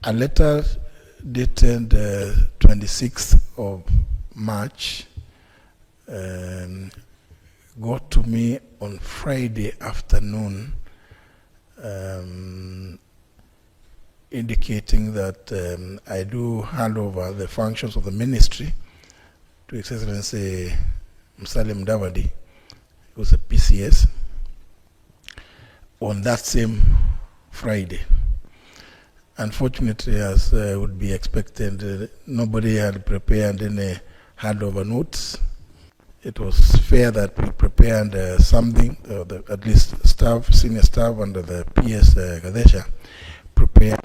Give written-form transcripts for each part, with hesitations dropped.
A letter dated 26th of March got to me on Friday afternoon, indicating that I do hand over the functions of the ministry to His Excellency Musalia Mudavadi, who's a PCS, on that same Friday. Unfortunately, as would be expected, nobody had prepared any handover notes. It was fair that we prepared something, at least staff, senior staff under the PS Gadesha, prepared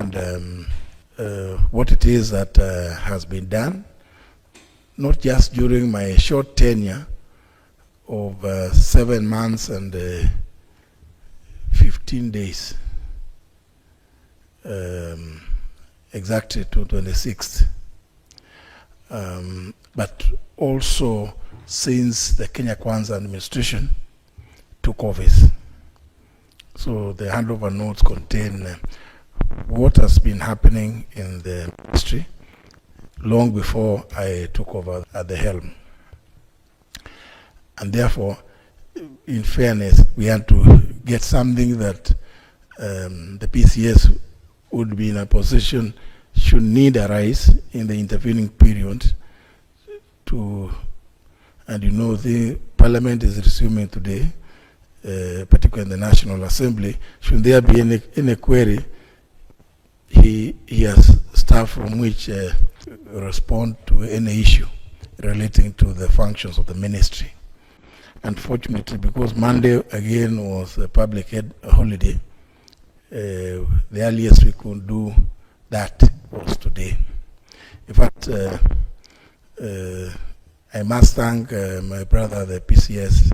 what it is that has been done, not just during my short tenure of 7 months and 15 days, exactly to 26th, but also since the Kenya Kwanza administration took office. So the handover notes contain what has been happening in the ministry long before I took over at the helm. And therefore, in fairness, we had to get something that the PCS would be in a position, should need arise in the intervening period to, and you know, the Parliament is resuming today, particularly in the National Assembly. Should there be any query, he has staff from which respond to any issue relating to the functions of the ministry. Unfortunately, because Monday again was a public holiday, the earliest we could do that was today. In fact, I must thank my brother, the PCS,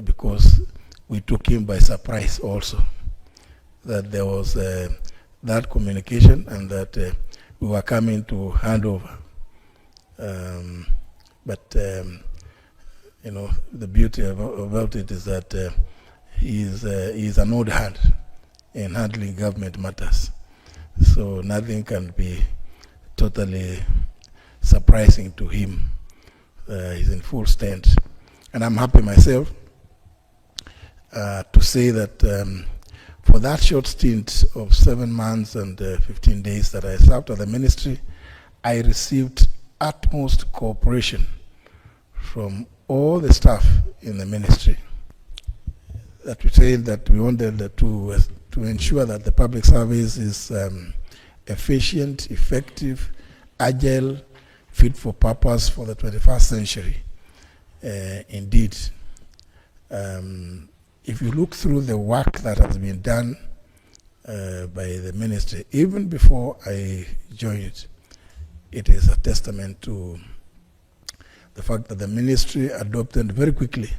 because we took him by surprise also, that there was that communication and that we were coming to hand over. You know, the beauty about it is that he is an old hand in handling government matters. So nothing can be totally surprising to him. He's in full stand. And I'm happy myself to say that for that short stint of 7 months and 15 days that I served at the ministry, I received utmost cooperation from all the staff in the ministry. That we said that we wanted to ensure that the public service is efficient, effective, agile, fit for purpose for the 21st century. Indeed, if you look through the work that has been done by the ministry, even before I joined, it is a testament to the fact that the ministry adopted very quickly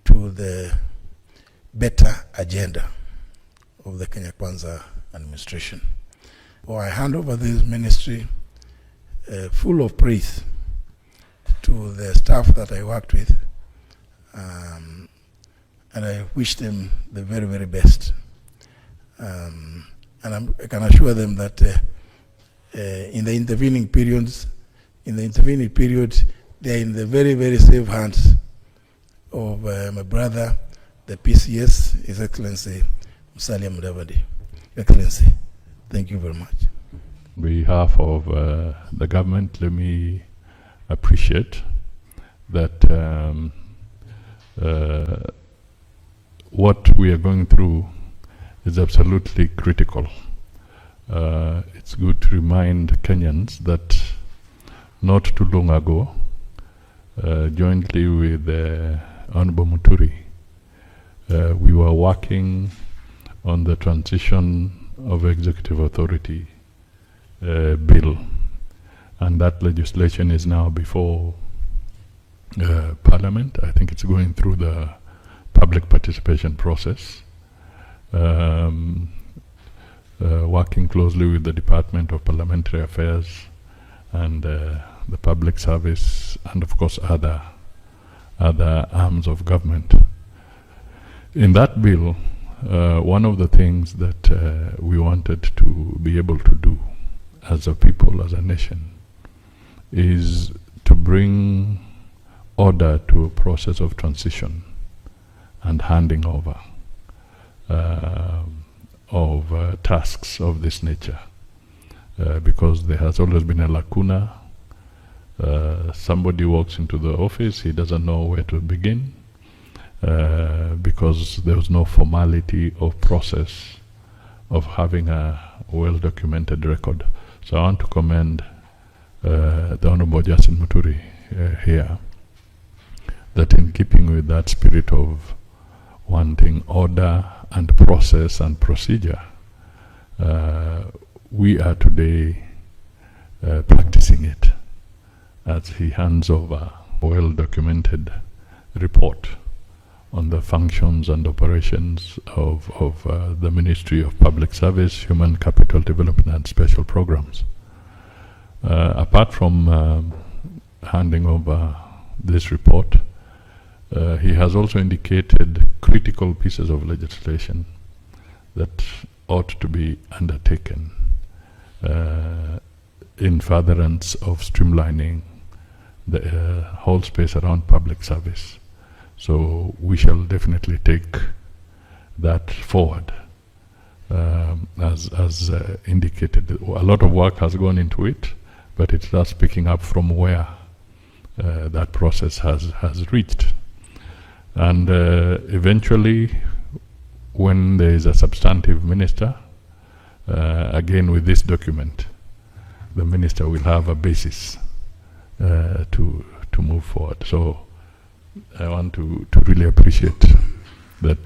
to the better agenda of the Kenya Kwanza administration. So I hand over this ministry full of praise to the staff that I worked with, and I wish them the very, very best. And I can assure them that in the intervening period, they are in the very, very safe hands of my brother, the PCS, His Excellency Musalia Mudavadi. Excellency, thank you very much. On behalf of the government, let me appreciate that what we are going through is absolutely critical. It's good to remind Kenyans that not too long ago, jointly with Honorable Muturi, we were working on the transition of executive authority bill, and that legislation is now before Parliament. I think it's going through the public participation process, working closely with the Department of Parliamentary Affairs and the Public Service, and of course other arms of government. In that bill, one of the things that we wanted to be able to do as a people, as a nation, is to bring order to a process of transition and handing over of tasks of this nature, because there has always been a lacuna. Somebody walks into the office, he doesn't know where to begin, because there was no formality of process of having a well-documented record. So I want to commend the Honorable Justin Muturi here, that in keeping with that spirit of wanting order and process and procedure, we are today practicing it as he hands over a well-documented report on the functions and operations of the Ministry of Public Service, Human Capital Development and Special Programs. Apart from handing over this report, he has also indicated critical pieces of legislation that ought to be undertaken in furtherance of streamlining the whole space around public service. So we shall definitely take that forward. As indicated, a lot of work has gone into it, but it starts picking up from where that process has reached. And eventually, when there is a substantive minister, again with this document, the minister will have a basis to move forward. So I want to really appreciate that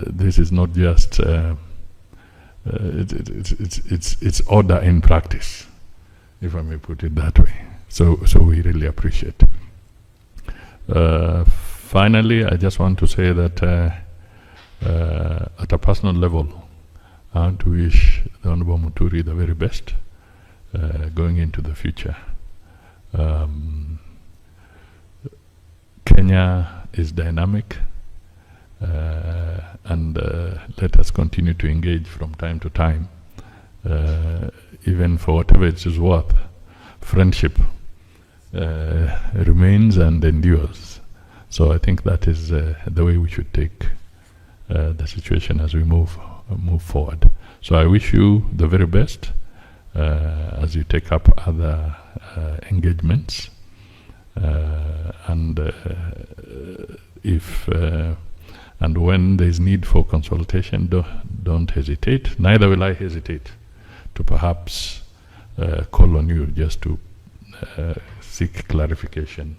this is not just it's order in practice, if I may put it that way. So we really appreciate. Finally, I just want to say that at a personal level, I want to wish the Honorable Muturi the very best going into the future. Kenya is dynamic, and let us continue to engage from time to time, even for whatever it is worth. Friendship remains and endures. So I think that is the way we should take the situation as we move forward. So I wish you the very best as you take up other engagements, and if and when there is need for consultation, don't hesitate. Neither will I hesitate to perhaps call on you just to seek clarification